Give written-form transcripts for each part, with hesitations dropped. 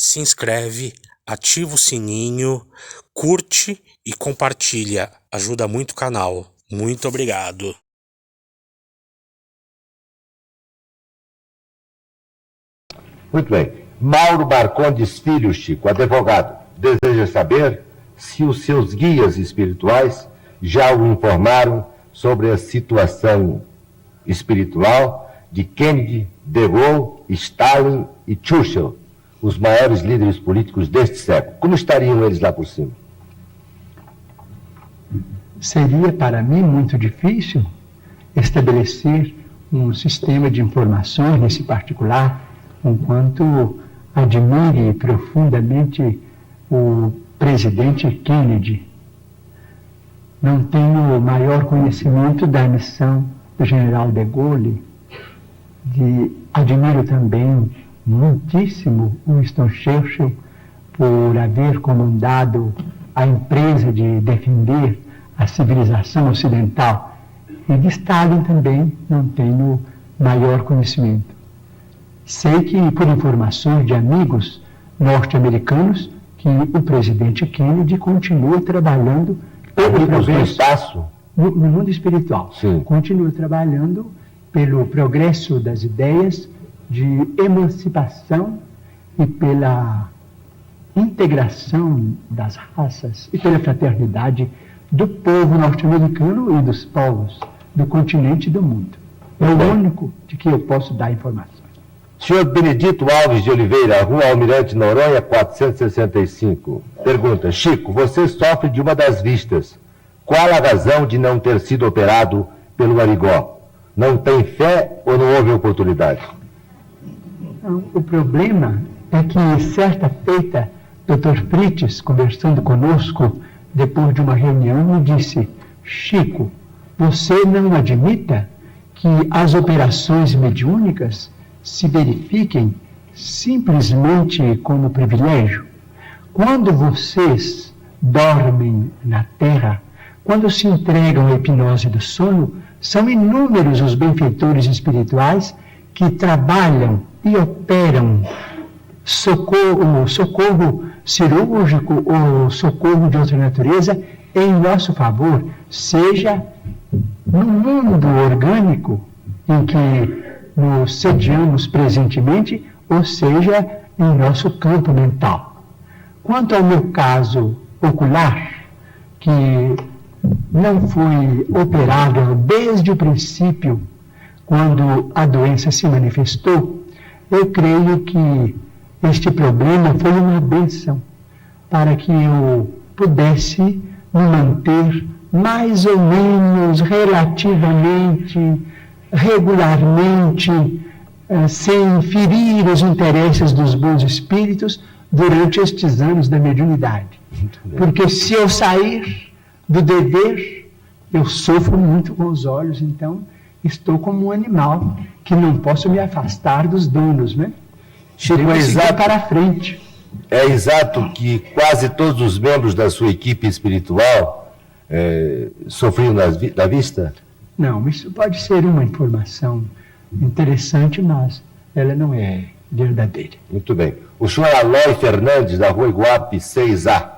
se inscreve, ativa o sininho, curte e compartilha. Ajuda muito o canal. Muito obrigado. Muito bem. Mauro Marcondes Filho, Chico, advogado, deseja saber se os seus guias espirituais já o informaram sobre a situação espiritual de Kennedy, De Gaulle, Stalin e Churchill, os maiores líderes políticos deste século. Como estariam eles lá por cima? Seria para mim muito difícil estabelecer um sistema de informações nesse particular, enquanto admire profundamente o presidente Kennedy. Não tenho maior conhecimento da missão do general de Gaulle. Admiro também muitíssimo Winston Churchill por haver comandado a empresa de defender a civilização ocidental. E de Stalin também não tenho maior conhecimento. Sei que, por informações de amigos norte-americanos, que o presidente Kennedy continua trabalhando pelo progresso no mundo espiritual. Sim. Continua trabalhando pelo progresso das ideias de emancipação e pela integração das raças e pela fraternidade do povo norte-americano e dos povos do continente e do mundo. É o único de que eu posso dar informação. Senhor Benedito Alves de Oliveira, Rua Almirante Noronha, 465. Pergunta: Chico, você sofre de uma das vistas. Qual a razão de não ter sido operado pelo Arigó? Não tem fé ou não houve oportunidade? Não, o problema é que, certa feita, Dr. Fritz, conversando conosco, depois de uma reunião, me disse: Chico, você não admita que as operações mediúnicas se verifiquem simplesmente como privilégio? Quando vocês dormem na Terra, quando se entregam à hipnose do sono, são inúmeros os benfeitores espirituais que trabalham e operam socorro cirúrgico ou socorro de outra natureza em nosso favor, seja no mundo orgânico em que nos sediamos presentemente, ou seja, em nosso campo mental. Quanto ao meu caso ocular, que não foi operado desde o princípio, quando a doença se manifestou, eu creio que este problema foi uma bênção para que eu pudesse me manter mais ou menos relativamente regularmente, sem ferir os interesses dos bons espíritos durante estes anos da mediunidade. Porque se eu sair do dever, eu sofro muito com os olhos, então estou como um animal que não posso me afastar dos donos, né? Chico, é exato para frente. É exato que quase todos os membros da sua equipe espiritual sofriam da vista? Não, isso pode ser uma informação interessante, mas ela não é verdadeira. Muito bem. O senhor Aloy Fernandes, da Rua Iguape 6A.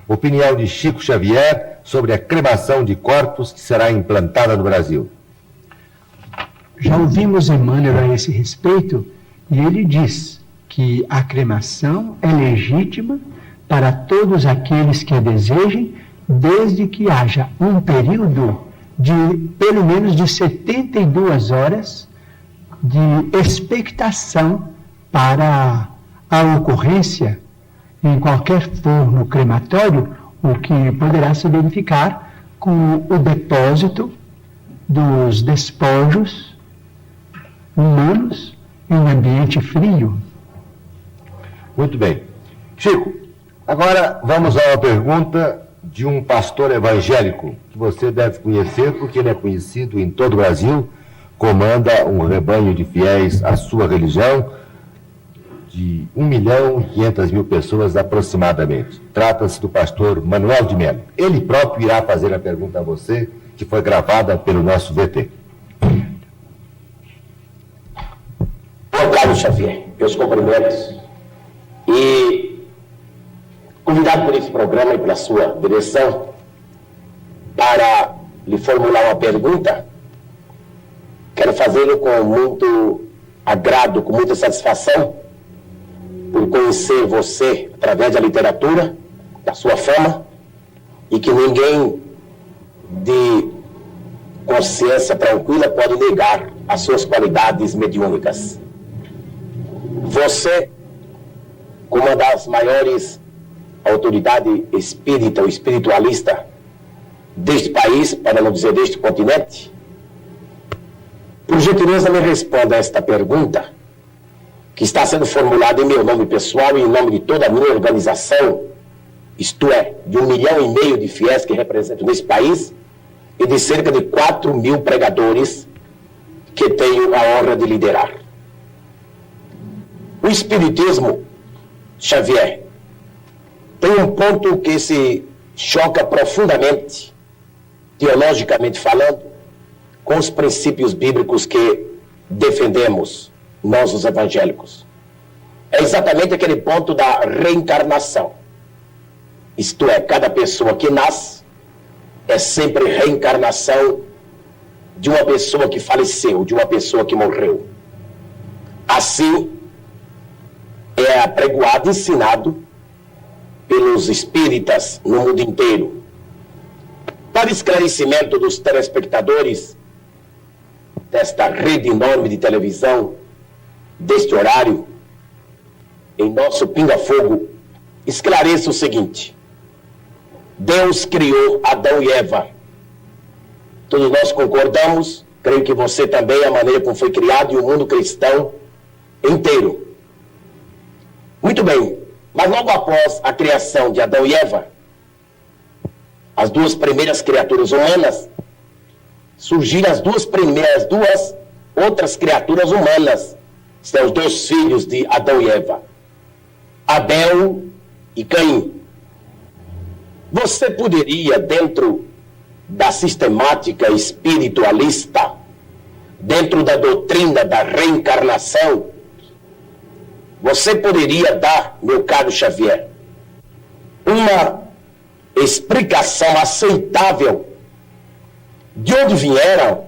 Opinião de Chico Xavier sobre a cremação de corpos que será implantada no Brasil. Já ouvimos Emmanuel a esse respeito, e ele diz que a cremação é legítima para todos aqueles que a desejem, desde que haja um período de pelo menos de 72 horas de expectação para a ocorrência em qualquer forno crematório, o que poderá se verificar com o depósito dos despojos humanos em ambiente frio. Muito bem. Chico, agora vamos a uma pergunta de um pastor evangélico que você deve conhecer, porque ele é conhecido em todo o Brasil, comanda um rebanho de fiéis à sua religião de 1.500.000 pessoas aproximadamente. Trata-se do pastor Manuel de Melo. Ele próprio irá fazer a pergunta a você, que foi gravada pelo nosso VT. Carlos Xavier, meus cumprimentos. E convidado por esse programa e pela sua direção para lhe formular uma pergunta. Quero fazê-lo com muito agrado, com muita satisfação, por conhecer você através da literatura, da sua fama, e que ninguém de consciência tranquila pode negar as suas qualidades mediúnicas. Você, como uma das maiores autoridades espírita ou espiritualista deste país, para não dizer deste continente, por gentileza me responda a esta pergunta, que está sendo formulada em meu nome pessoal e em nome de toda a minha organização, isto é, de 1,5 milhão de fiéis que representam nesse país e de cerca de 4.000 pregadores que tenho a honra de liderar. O Espiritismo, Xavier, tem um ponto que se choca profundamente, teologicamente falando, com os princípios bíblicos que defendemos, nós os evangélicos. É exatamente aquele ponto da reencarnação. Isto é, cada pessoa que nasce é sempre reencarnação de uma pessoa que faleceu, de uma pessoa que morreu. Assim, é apregoado, ensinado pelos espíritas no mundo inteiro. Para esclarecimento dos telespectadores desta rede enorme de televisão, deste horário, em nosso pinga-fogo, esclareça o seguinte: Deus criou Adão e Eva. Todos nós concordamos, creio que você também, a maneira como foi criado e o mundo cristão inteiro. Muito bem, mas logo após a criação de Adão e Eva, as duas primeiras criaturas humanas, surgiram as duas outras criaturas humanas. São os 2 filhos de Adão e Eva, Abel e Caim. Você poderia, dentro da sistemática espiritualista, dentro da doutrina da reencarnação, você poderia dar, meu caro Xavier, uma explicação aceitável de onde vieram,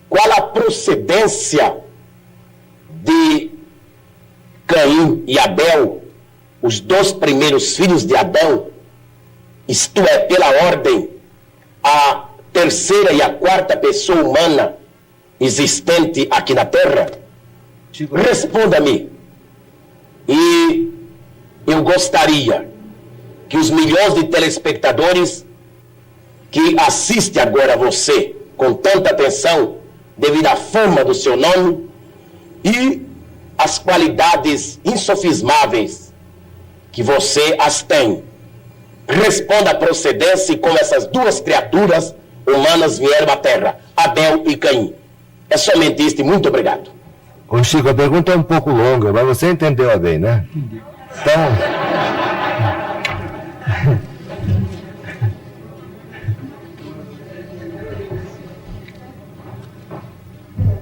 qual a procedência de Caim e Abel, os 2 primeiros filhos de Adão, isto é, pela ordem, a 3ª e a 4ª pessoa humana existente aqui na Terra? Responda-me. E eu gostaria que os milhões de telespectadores que assistem agora a você com tanta atenção, devido à fama do seu nome e as qualidades insofismáveis que você as tem, responda a procedência e como essas 2 criaturas humanas vieram à Terra, Abel e Caim. É somente isto e muito obrigado. Ô Chico, a pergunta é um pouco longa, mas você entendeu bem, né? Então...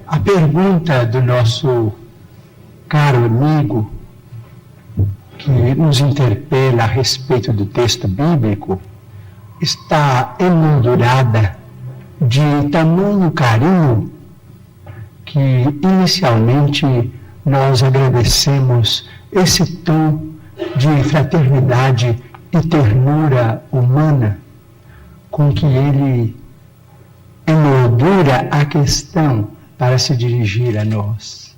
A pergunta do nosso caro amigo, que nos interpela a respeito do texto bíblico, está emoldurada de tamanho carinho que inicialmente nós agradecemos esse tom de fraternidade e ternura humana com que ele emoldura a questão para se dirigir a nós.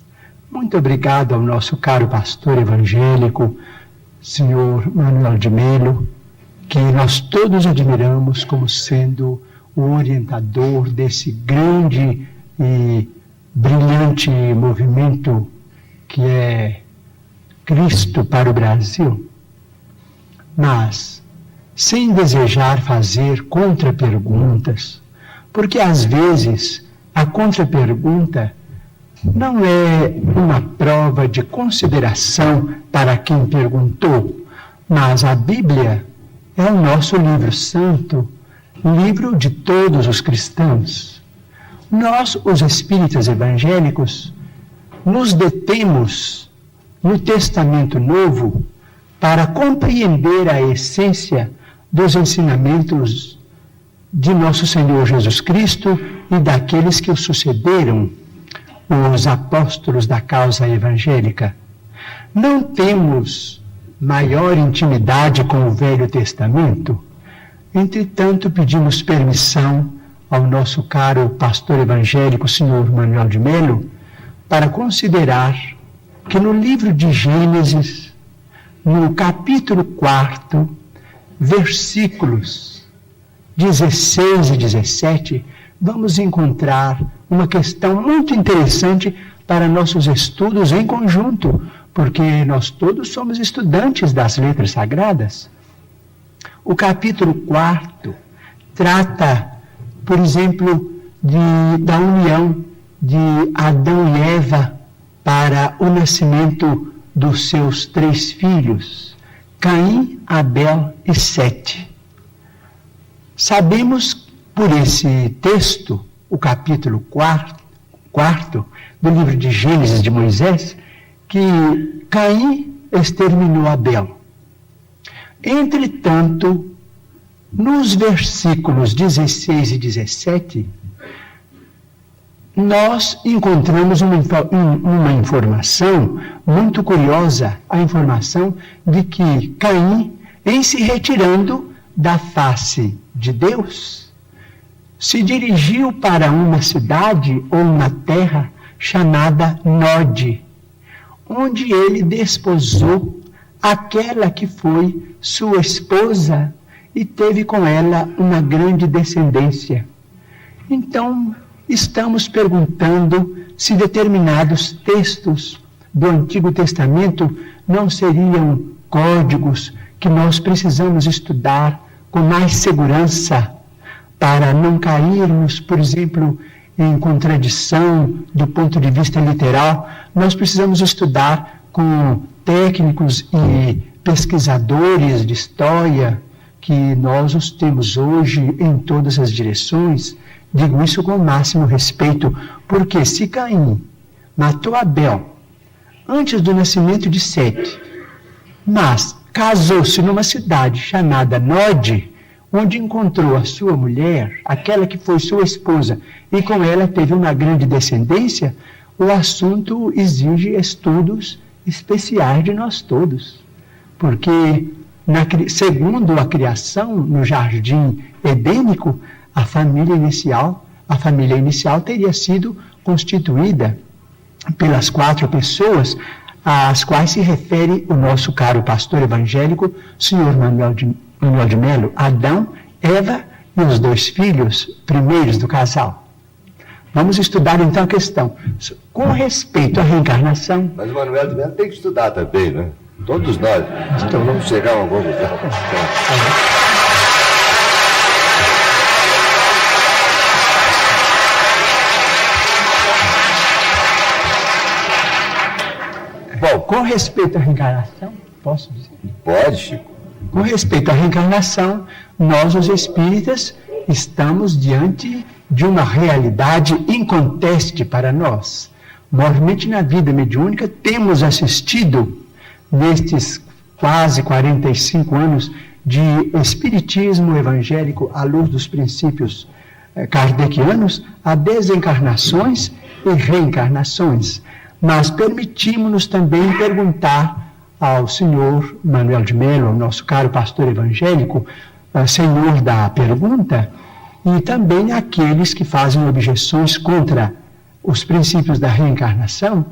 Muito obrigado ao nosso caro pastor evangélico, senhor Manuel de Melo, que nós todos admiramos como sendo o orientador desse grande e brilhante movimento que é Cristo para o Brasil. Mas, sem desejar fazer contraperguntas, porque às vezes a contrapergunta não é uma prova de consideração para quem perguntou, mas a Bíblia é o nosso livro santo, livro de todos os cristãos. Nós, os espíritas evangélicos, nos detemos no Testamento Novo para compreender a essência dos ensinamentos de nosso Senhor Jesus Cristo e daqueles que o sucederam, os apóstolos da causa evangélica. Não temos maior intimidade com o Velho Testamento, entretanto pedimos permissão ao nosso caro pastor evangélico, Sr. Manuel de Melo, para considerar que no livro de Gênesis, no capítulo 4, versículos 16 e 17, vamos encontrar uma questão muito interessante para nossos estudos em conjunto, porque nós todos somos estudantes das letras sagradas. O capítulo 4 trata, por exemplo, da união de Adão e Eva para o nascimento dos seus 3 filhos, Caim, Abel e Sete. Sabemos por esse texto, o capítulo 4 do livro de Gênesis de Moisés, que Caim exterminou Abel. Entretanto, nos versículos 16 e 17, nós encontramos uma informação muito curiosa, a informação de que Caim, em se retirando da face de Deus, se dirigiu para uma cidade ou uma terra chamada Nod, onde ele desposou aquela que foi sua esposa e teve com ela uma grande descendência. Então, estamos perguntando se determinados textos do Antigo Testamento não seriam códigos que nós precisamos estudar com mais segurança para não cairmos, por exemplo, em contradição do ponto de vista literal. Nós precisamos estudar com técnicos e pesquisadores de história, que nós os temos hoje em todas as direções. Digo isso com o máximo respeito, porque se Caim matou Abel antes do nascimento de Sete, mas casou-se numa cidade chamada Nod, onde encontrou a sua mulher, aquela que foi sua esposa, e com ela teve uma grande descendência, o assunto exige estudos especiais de nós todos. Porque, segundo a criação no jardim edênico, a família inicial teria sido constituída pelas 4 pessoas às quais se refere o nosso caro pastor evangélico, Sr. Manuel de Melo: Adão, Eva e os 2 filhos primeiros do casal. Vamos estudar então a questão com respeito à reencarnação. Mas o Manuel de Melo tem que estudar também, né? Todos nós. Então vamos chegar a uma conclusão. Bom, com respeito à reencarnação, posso dizer? Pode, Chico. Com respeito à reencarnação, nós, os espíritas, estamos diante de uma realidade inconteste para nós. Normalmente, na vida mediúnica, temos assistido, nestes quase 45 anos de espiritismo evangélico à luz dos princípios kardecianos, a desencarnações e reencarnações. Mas permitimos-nos também perguntar ao senhor Manuel de Melo, ao nosso caro pastor evangélico, senhor da pergunta, e também àqueles que fazem objeções contra os princípios da reencarnação,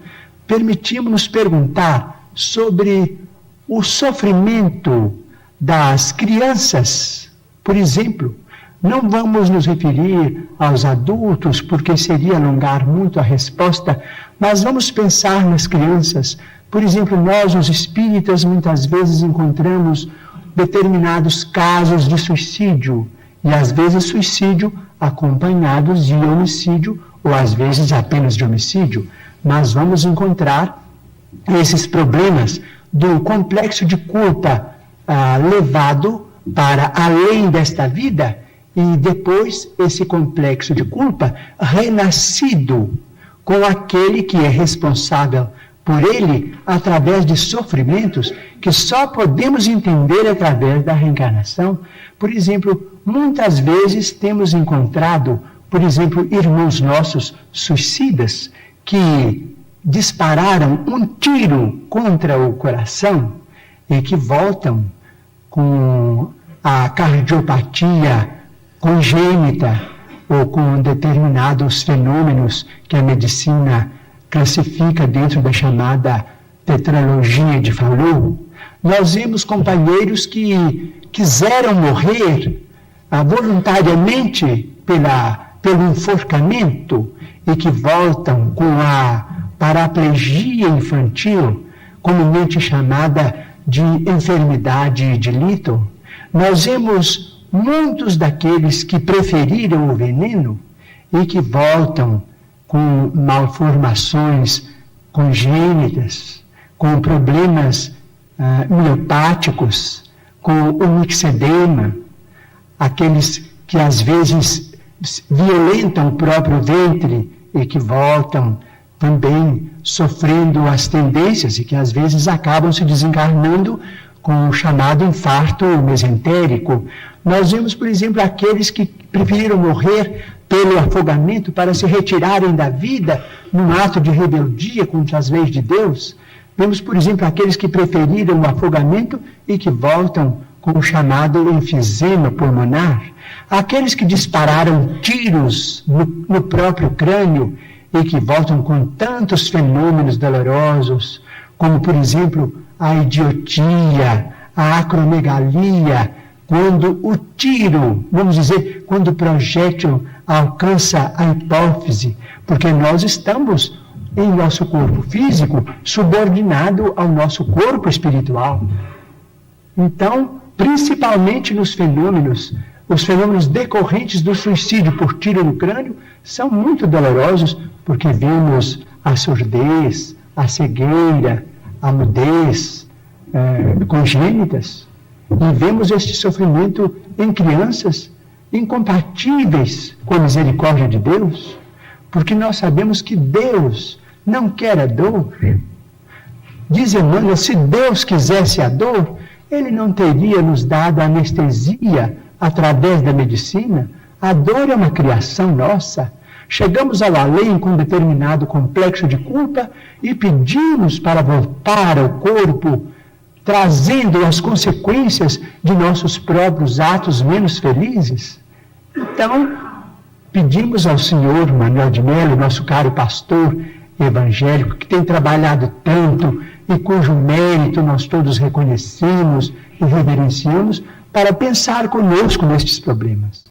permitimos-nos perguntar sobre o sofrimento das crianças. Por exemplo, não vamos nos referir aos adultos, porque seria alongar muito a resposta, mas vamos pensar nas crianças. Por exemplo, nós, os espíritas, muitas vezes encontramos determinados casos de suicídio, e às vezes suicídio acompanhados de homicídio, ou às vezes apenas de homicídio. Mas vamos encontrar esses problemas do complexo de culpa levado para além desta vida, e depois esse complexo de culpa renascido com aquele que é responsável por ele através de sofrimentos que só podemos entender através da reencarnação. Por exemplo, muitas vezes temos encontrado, por exemplo, irmãos nossos suicidas que dispararam um tiro contra o coração e que voltam com a cardiopatia congênita ou com determinados fenômenos que a medicina classifica dentro da chamada tetralogia de Fallot. Nós vimos companheiros que quiseram morrer voluntariamente pelo enforcamento e que voltam com a paraplegia infantil, comumente chamada de enfermidade de Little. Nós vemos muitos daqueles que preferiram o veneno e que voltam com malformações congênitas, com problemas miopáticos, com o mixedema, aqueles que às vezes violentam o próprio ventre e que voltam também sofrendo as tendências e que às vezes acabam se desencarnando com o chamado infarto mesentérico. Nós vemos, por exemplo, aqueles que preferiram morrer pelo afogamento para se retirarem da vida num ato de rebeldia contra as leis de Deus. Vemos, por exemplo, aqueles que preferiram o afogamento e que voltam com o chamado enfisema pulmonar. Aqueles que dispararam tiros no próprio crânio e que voltam com tantos fenômenos dolorosos, como, por exemplo, a idiotia, a acromegalia, quando o tiro, vamos dizer, quando o projétil alcança a hipófise, porque nós estamos em nosso corpo físico subordinado ao nosso corpo espiritual. Então, principalmente nos fenômenos, os fenômenos decorrentes do suicídio por tiro no crânio são muito dolorosos, porque vemos a surdez, a cegueira, a mudez congênitas, e vemos este sofrimento em crianças incompatíveis com a misericórdia de Deus, porque nós sabemos que Deus não quer a dor. Diz Emmanuel, se Deus quisesse a dor, Ele não teria nos dado anestesia através da medicina. A dor é uma criação nossa. Chegamos ao além com um determinado complexo de culpa e pedimos para voltar ao corpo, trazendo as consequências de nossos próprios atos menos felizes. Então, pedimos ao Senhor Manuel de Melo, nosso caro pastor evangélico, que tem trabalhado tanto e cujo mérito nós todos reconhecemos e reverenciamos, para pensar conosco nestes problemas.